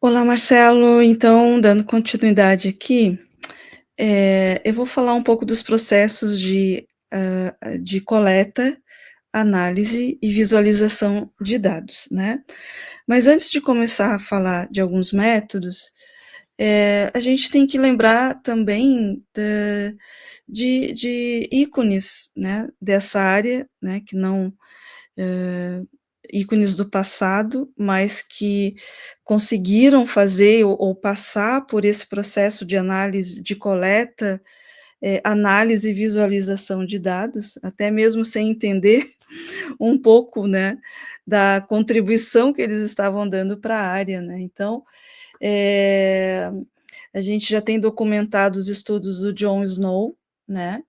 Olá, Marcelo. Então, dando continuidade aqui, eu vou falar um pouco dos processos de coleta, análise e visualização de dados, né. Mas antes de começar a falar de alguns métodos, a gente tem que lembrar também de ícones, né, dessa área, né, que não hã, ícones do passado, mas que conseguiram fazer ou passar por esse processo de análise, de coleta, análise e visualização de dados, até mesmo sem entender um pouco, né, da contribuição que eles estavam dando para a área, né. Então, eh, a gente já tem documentado os estudos do John Snow, né,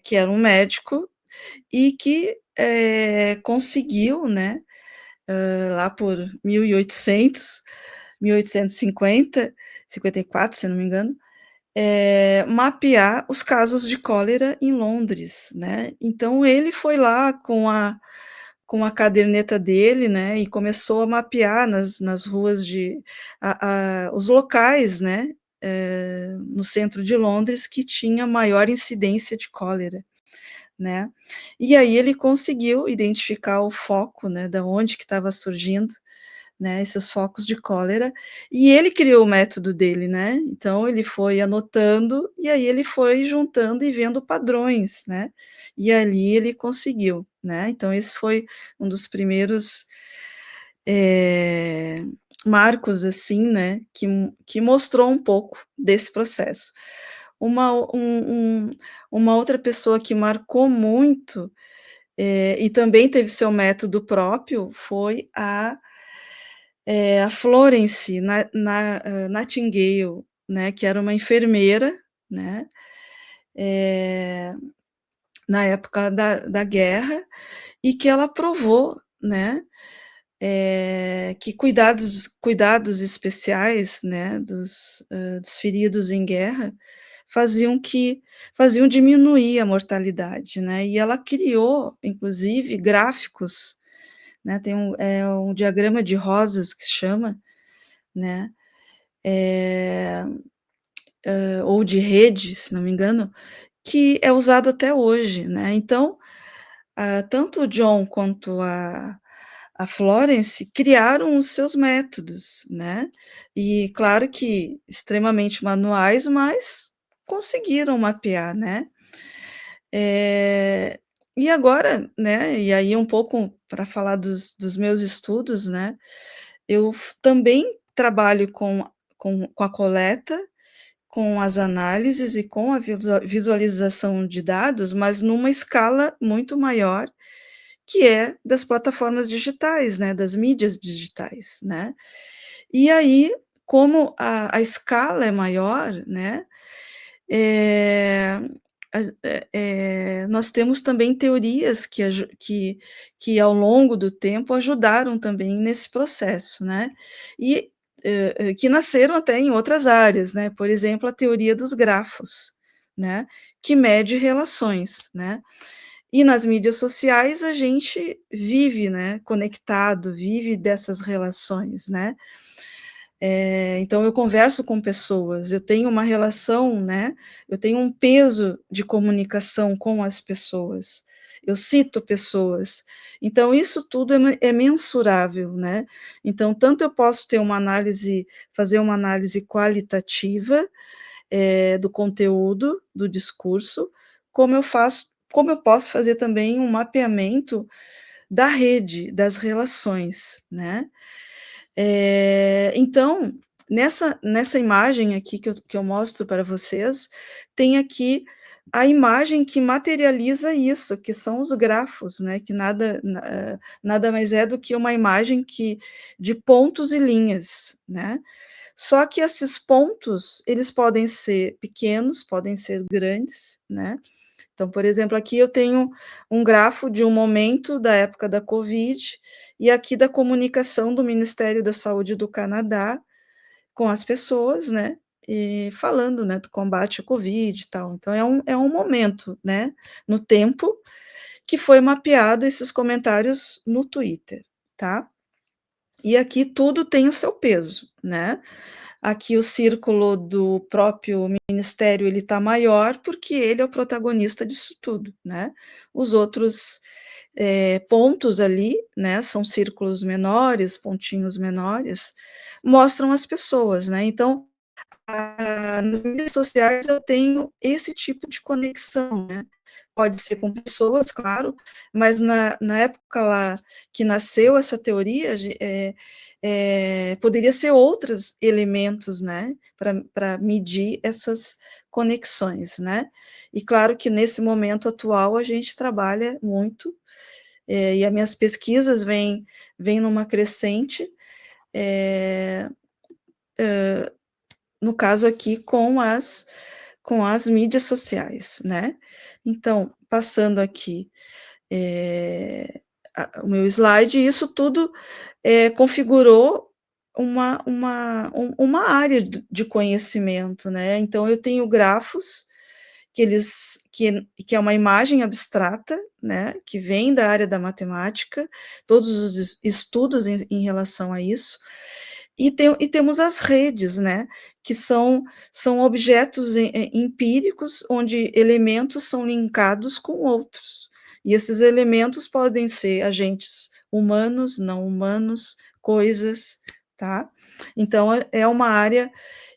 que era um médico e que, conseguiu, né, lá por 1800, 1850, 54, se não me engano, mapear os casos de cólera em Londres, né. Então ele foi lá com a caderneta dele, né, e começou a mapear nas ruas os locais, né, no centro de Londres que tinha maior incidência de cólera, né. E aí ele conseguiu identificar o foco, né, da onde que estava surgindo, né, esses focos de cólera, e ele criou o método dele, né. Então ele foi anotando, e aí ele foi juntando e vendo padrões, né. E ali ele conseguiu, né. Então esse foi um dos primeiros, eh, marcos, assim, né, que mostrou um pouco desse processo. Uma o um uma outra pessoa que marcou muito, e também teve seu método próprio, foi a Florence Nightingale, né, que era uma enfermeira, né, eh, na época da guerra, e que ela provou, né, que cuidados especiais, né, dos feridos em guerra, faziam que faziam diminuir a mortalidade, né, e ela criou, inclusive, gráficos, né, tem um diagrama de rosas que se chama, né, eh, ou de rede, se não me engano, que é usado até hoje, né. Então, tanto o John quanto a Florence criaram os seus métodos, né, e claro que extremamente manuais, mas conseguiram mapear, né. Eh, e agora, né, e aí um pouco para falar dos meus estudos, né, eu também trabalho com a coleta, com as análises e com a visualização de dados, mas numa escala muito maior, que é das plataformas digitais, né, das mídias digitais, né. E aí, como a escala é maior, né, eh, nós temos também teorias que ao longo do tempo ajudaram também nesse processo, né. E, que nasceram até em outras áreas, né, por exemplo, a teoria dos grafos, né, que mede relações, né. E nas mídias sociais a gente vive, né, conectado, vive dessas relações, né. Então eu converso com pessoas, eu tenho uma relação, né, eu tenho um peso de comunicação com as pessoas, eu cito pessoas, então isso tudo é mensurável, né. Então tanto eu posso ter uma análise fazer uma análise qualitativa, do conteúdo, do discurso, como eu posso fazer também um mapeamento da rede, das relações, né. Então, nessa imagem aqui que eu mostro para vocês, tem aqui a imagem que materializa isso, que são os grafos, né, que nada mais é do que uma imagem de pontos e linhas, né. Só que esses pontos, eles podem ser pequenos, podem ser grandes, né. Então, por exemplo, aqui eu tenho um grafo de um momento da época da Covid, e aqui da comunicação do Ministério da Saúde do Canadá com as pessoas, né, e falando, né, do combate à Covid e tal. Então é um momento, né, no tempo, que foi mapeado esses comentários no Twitter, tá. E aqui tudo tem o seu peso, né. Aqui o círculo do próprio ministério, ele está maior, porque ele é o protagonista disso tudo, né. Os outros, pontos ali, né, são círculos menores, pontinhos menores, mostram as pessoas, né. Então, nas mídias sociais eu tenho esse tipo de conexão, né. Pode ser com pessoas, claro, mas na época lá que nasceu essa teoria, poderia ser outros elementos, né, para medir essas conexões, né. E claro que nesse momento atual a gente trabalha muito, e as minhas pesquisas vêm numa crescente, eh no caso aqui com as mídias sociais, né. Então, passando aqui, o meu slide, isso tudo, configurou uma área de conhecimento, né. Então eu tenho grafos que é uma imagem abstrata, né, que vem da área da matemática, todos os estudos em relação a isso, e temos as redes, né, que são objetos empíricos, onde elementos são linkados com outros. E esses elementos podem ser agentes humanos, não humanos, coisas, tá. Então é uma área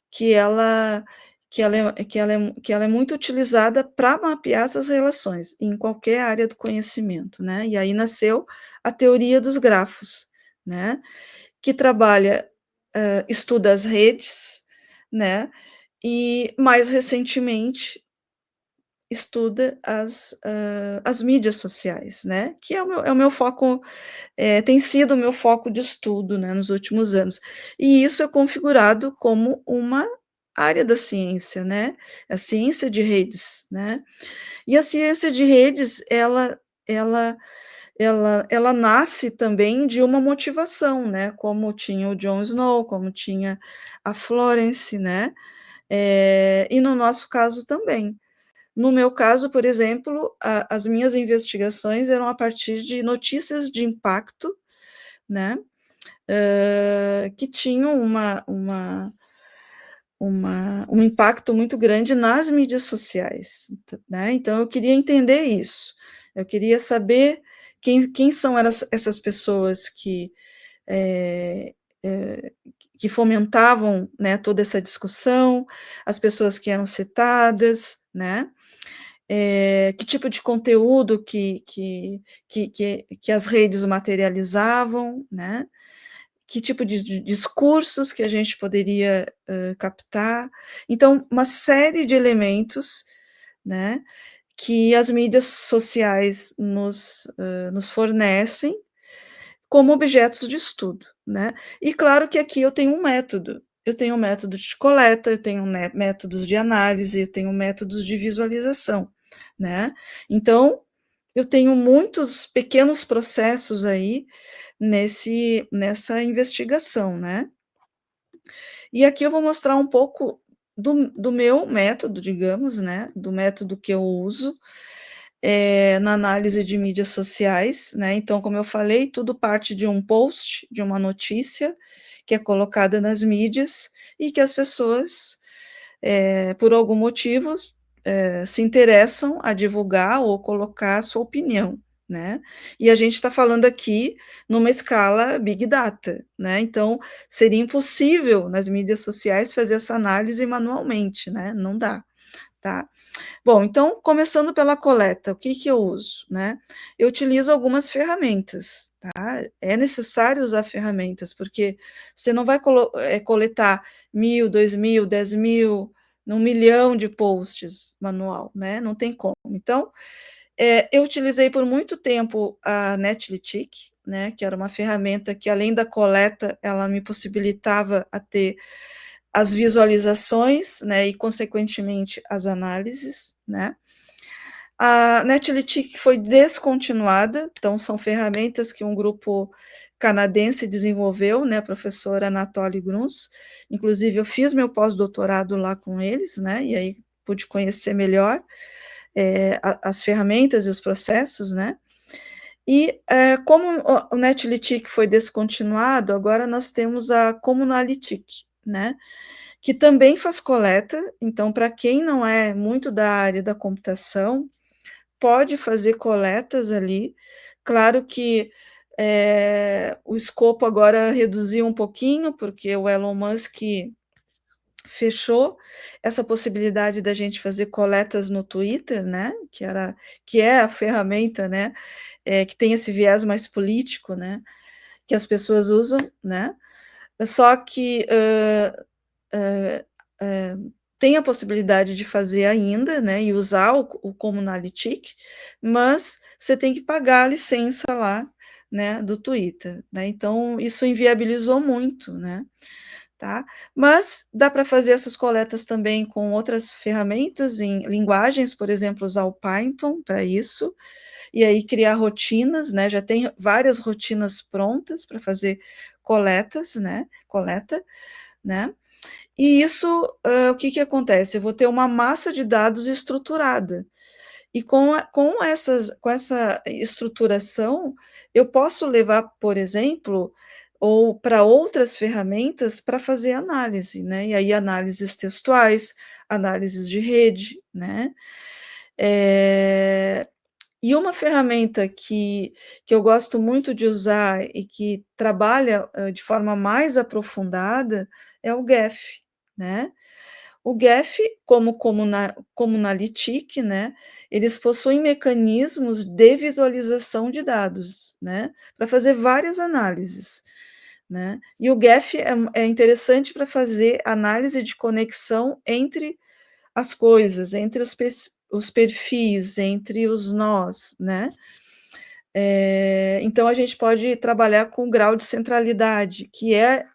que ela que ela é muito utilizada para mapear essas relações, em qualquer área do conhecimento, né. E aí nasceu a teoria dos grafos, né, que trabalha, estuda as redes, né, e mais recentemente estuda as mídias sociais, né, que é o meu foco, tem sido o meu foco de estudo, né, nos últimos anos. E isso é configurado como uma área da ciência, né, a ciência de redes, né. E a ciência de redes, ela ela nasce também de uma motivação, né, como tinha o Jon Snow, como tinha a Florence, né, e no nosso caso também. No meu caso, por exemplo, as minhas investigações eram a partir de notícias de impacto, né, que tinham um impacto muito grande nas mídias sociais, né, então eu queria entender isso. Eu queria saber quem são essas pessoas eh eh, que fomentavam, né, toda essa discussão, as pessoas que eram citadas, né, que tipo de conteúdo que as redes materializavam, né, que tipo de discursos que a gente poderia, captar. Então, uma série de elementos, né, que as mídias sociais nos fornecem como objetos de estudo, né. E claro que aqui eu tenho um método de coleta, eu tenho, né, métodos de análise, eu tenho métodos de visualização, né. Então, eu tenho muitos pequenos processos aí nessa investigação, né. E aqui eu vou mostrar um pouco do meu método, digamos, né, do método que eu uso, na análise de mídias sociais, né. Então, como eu falei, tudo parte de um post, de uma notícia que é colocada nas mídias e que as pessoas, por algum motivo, se interessam a divulgar ou colocar a sua opinião, né. E a gente está falando aqui numa escala big data, né, então seria impossível nas mídias sociais fazer essa análise manualmente, né, não dá, tá. Bom, então começando pela coleta, o que que eu uso, né. Eu utilizo algumas ferramentas, tá. É necessário usar ferramentas, porque você não vai coletar 1.000, 2.000, 10.000, 1.000.000 de posts manual, né, não tem como. Então, eu utilizei por muito tempo a Netlify, né, que era uma ferramenta que além da coleta, ela me possibilitava a ter as visualizações, né, e consequentemente as análises, né. A Netlify foi descontinuada, então são ferramentas que um grupo canadense desenvolveu, né, a professora Anatoly Gruns, inclusive eu fiz meu pós-doutorado lá com eles, né, e aí pude conhecer melhor, a as ferramentas e os processos, né. E, como o Netlytics foi descontinuado, agora nós temos a Communalytics, né, que também faz coleta, então para quem não é muito da área da computação, pode fazer coletas ali. Claro que, o escopo agora reduziu um pouquinho, porque o Elon Musk fechou essa possibilidade da gente fazer coletas no Twitter, né, que é a ferramenta, né, que tem esse viés mais político, né, que as pessoas usam, né. Só que, hã, tem a possibilidade de fazer ainda, né, e usar o Communalytics, mas você tem que pagar a licença lá, né, do Twitter, né, então isso inviabilizou muito, né, tá. Mas dá para fazer essas coletas também com outras ferramentas em linguagens, por exemplo, usar o Python para isso, e aí criar rotinas, né, já tem várias rotinas prontas para fazer coleta, né. E isso, o que que acontece? Eu vou ter uma massa de dados estruturada, e com essa estruturação, eu posso levar, por exemplo, ou para outras ferramentas para fazer análise, né, e aí análises textuais, análises de rede, né. Eh, e uma ferramenta que eu gosto muito de usar e que trabalha, de forma mais aprofundada, é o Geph, né. O Geph, como na Lytic, né, eles possuem mecanismos de visualização de dados, né, para fazer várias análises, né. E o Geph é interessante para fazer análise de conexão entre as coisas, entre os perfis, entre os nós, né. Então a gente pode trabalhar com grau de centralidade, que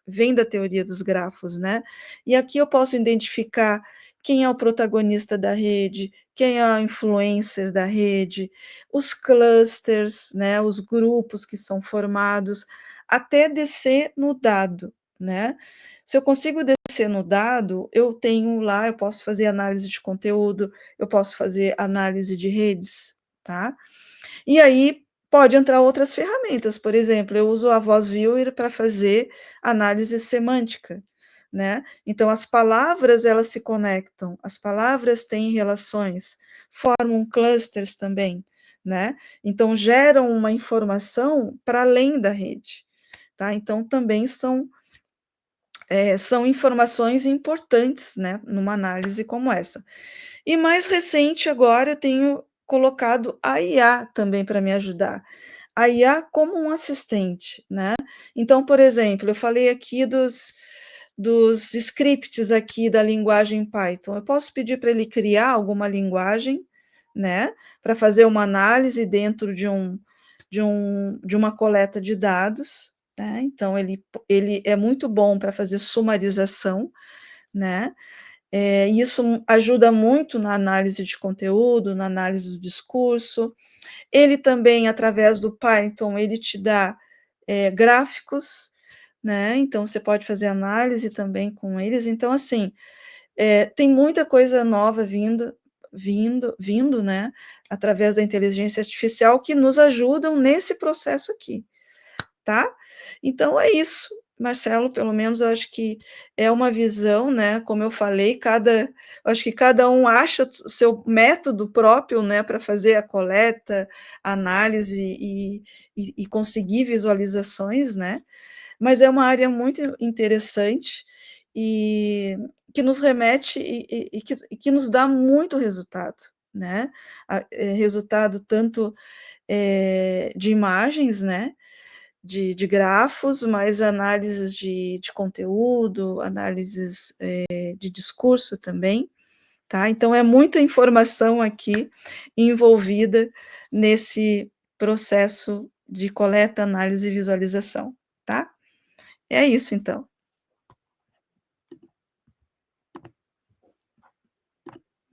vem da teoria dos grafos, né. E aqui eu posso identificar quem é o protagonista da rede, quem é a influencer da rede, os clusters, né, os grupos que são formados, até descer no dado, né. Se eu consigo descer no dado, eu tenho lá eu posso fazer análise de conteúdo, eu posso fazer análise de redes, tá. E aí pode entrar outras ferramentas, por exemplo, eu uso a Voz Viewer para fazer análise semântica, né. Então as palavras elas se conectam, as palavras têm relações, formam clusters também, né. Então geram uma informação para além da rede, tá. Então também são informações importantes, né, numa análise como essa. E mais recente agora eu tenho colocado a IA também para me ajudar. A IA como um assistente, né. Então, por exemplo, eu falei aqui dos scripts aqui da linguagem Python, eu posso pedir para ele criar alguma linguagem, né, para fazer uma análise dentro de uma coleta de dados, né, então ele é muito bom para fazer sumarização, né. Isso ajuda muito na análise de conteúdo, na análise do discurso. Ele também, através do Python, ele te dá, gráficos, né, então você pode fazer análise também com eles. Então, assim, tem muita coisa nova vindo, né, através da inteligência artificial que nos ajudam nesse processo aqui. Tá? Então é isso, Marcelo, pelo menos eu acho que é uma visão, né, como eu falei, eu acho que cada um acha o seu método próprio, né, para fazer a coleta, a análise e conseguir visualizações, né, mas é uma área muito interessante e que nos remete e que nos dá muito resultado, né, resultado tanto, de imagens, né, de grafos, mas análises de conteúdo, análises, de discurso também, tá. Então é muita informação aqui envolvida nesse processo de coleta, análise e visualização, tá. É isso então.